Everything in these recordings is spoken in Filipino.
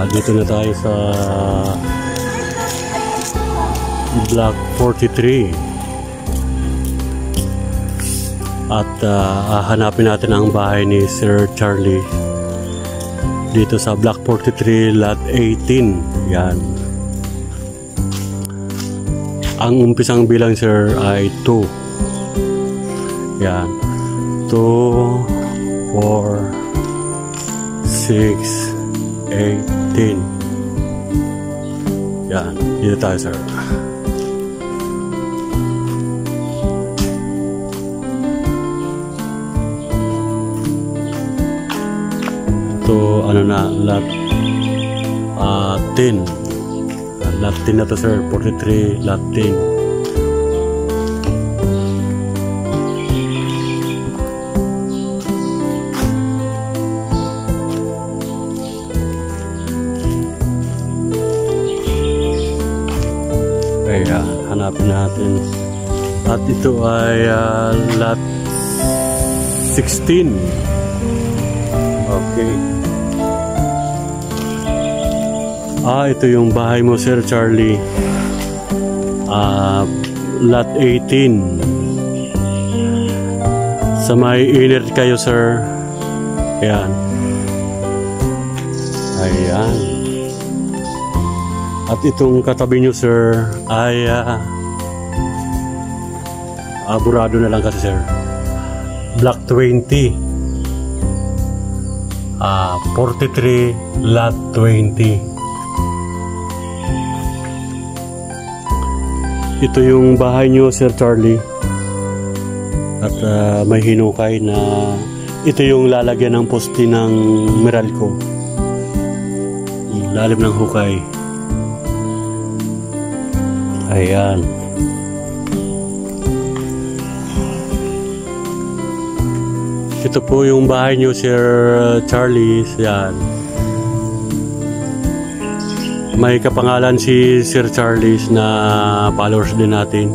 Dito na tayo sa Block 43 at hanapin natin ang bahay ni Sir Charlie dito sa Block 43 Lot 18. Yan. Ang umpisang bilang sir ay 2. Yan. 2, 4, 6, 18. Yan, dito tayo sir. Ito ano na, lot 10. Lot 10 na to sir, 43 lot 10. Kaya hanapin natin. At ito ay lot 16. Okay. Ito yung bahay mo Sir Charlie. Lot 18. Sa may inner kayo sir. Ayan. Ayan. At itong katabi nyo sir ay burado na lang kasi sir. Block 20 43 lot 20. Ito yung bahay nyo Sir Charlie. At may hinukay na ito yung lalagyan ng poste ng Meralco. Lalim ng hukay. Ayan. Ito po yung bahay nyo Sir Charlie. Ayan. May kapangalan si Sir Charlie na followers din natin.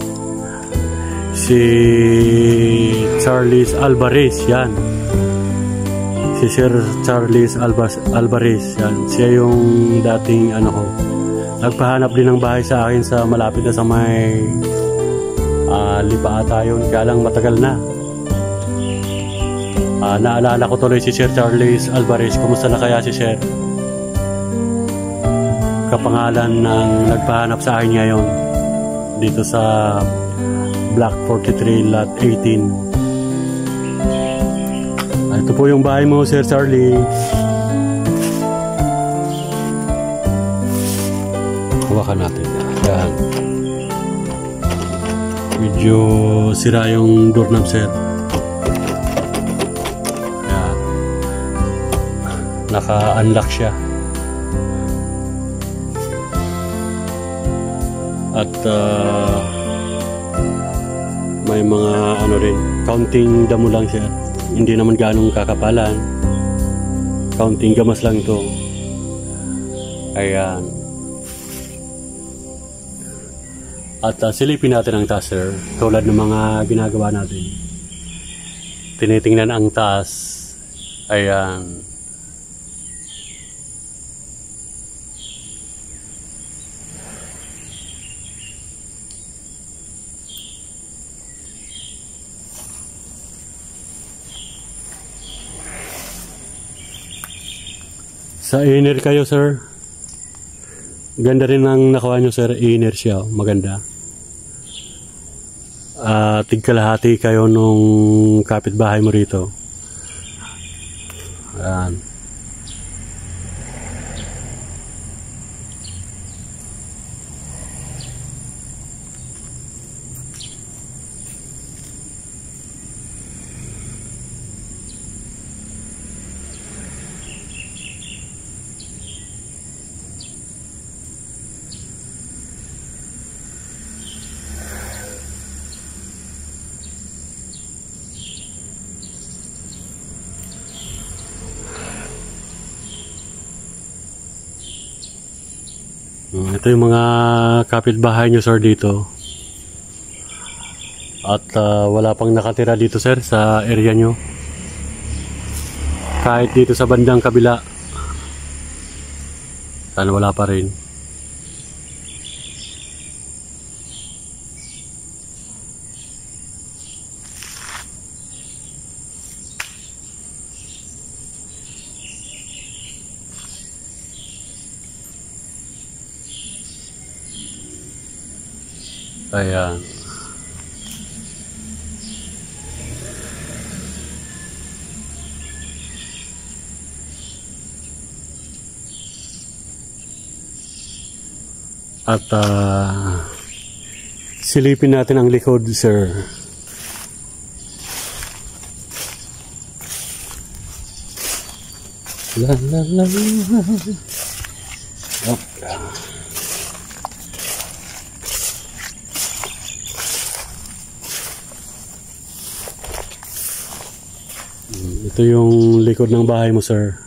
Si Charlie Alvarez. Yan. Si Sir Charlie Alvarez. Yan. Siya yung dating ano ko. Nagpahanap din ng bahay sa akin sa malapit na sa may Lipa ata yun, kaya lang matagal na. Naalala ko tuloy si Sir Charlie Alvarez. Kumusta na kaya si Sir? Kapangalan ng nagpahanap sa akin ngayon dito sa Block 43 Lot 18. Ito po yung bahay mo Sir Charlie. Hawakan natin. Yan. Medyo sira yung doorknob sir. Yan. Naka-unlock siya. At may mga ano rin, counting damo lang siya. Hindi naman ganong kakapalan. Counting gamas lang ito. Ayan. At silipin natin ang taas sir, tulad ng mga ginagawa natin. Tinitingnan ang taas. Ayan. Sa inner kayo sir. Ganda rin ang nakuha nyo sir, inner siya. Maganda. Tigkalahati kayo nung kapitbahay mo rito. Ayan. Ito yung mga kapitbahay nyo sir dito. At wala pang nakatira dito sir sa area nyo. Kahit dito sa bandang kabila. Sana wala pa rin. Ayan. At silipin natin ang likod, sir. La la la la. Okay. Ito yung likod ng bahay mo, sir.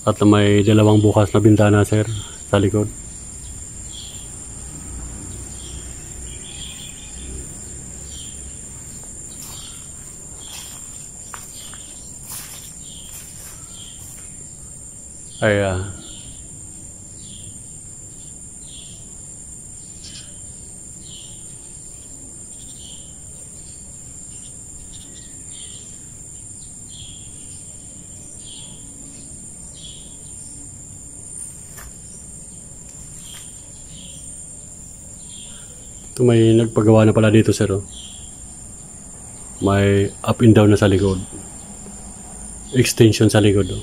At may dalawang bukas na bintana, sir, sa likod. Ayan. Ito may nagpagawa na pala dito, sir. May up and down na sa likod. Extension sa likod.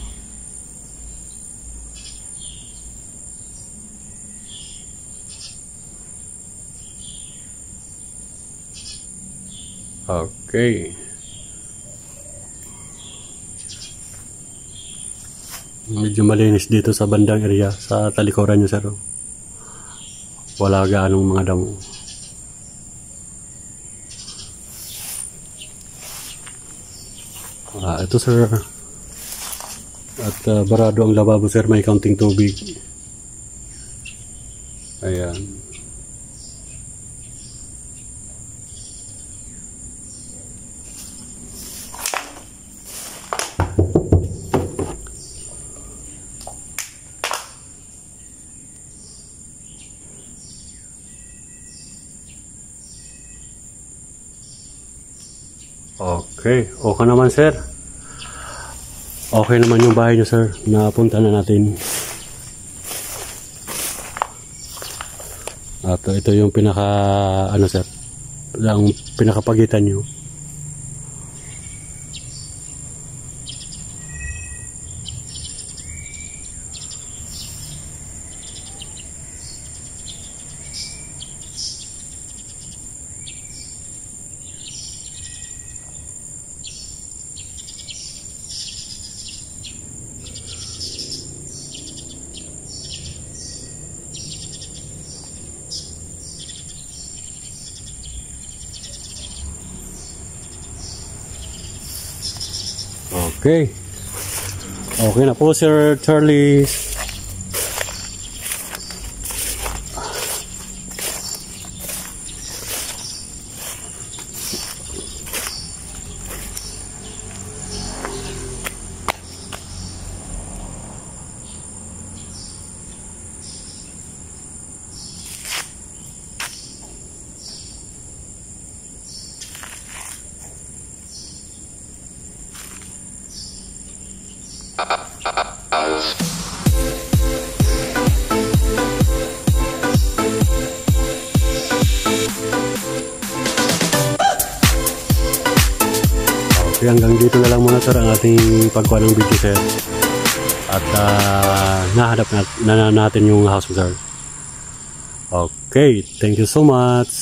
Okay. Medyo malinis dito sa bandang area, sa talikuran nyo, sir. Wala gaanong mga damo. Ito, sir. At barado ang lababo, sir. May counting tubig. Ayan. Okay. Okay naman, sir. Okay naman yung bahay nyo, sir. Napunta na natin. At ito yung pinaka, ano, sir, ang pinakapagitan nyo. Okay. Okay na po, Sir Charlie. Okay, hanggang dito na lang muna, sir, ang ating pagkuha ng video, sir. At nahanap na natin yung house, sir. Okay, thank you so much.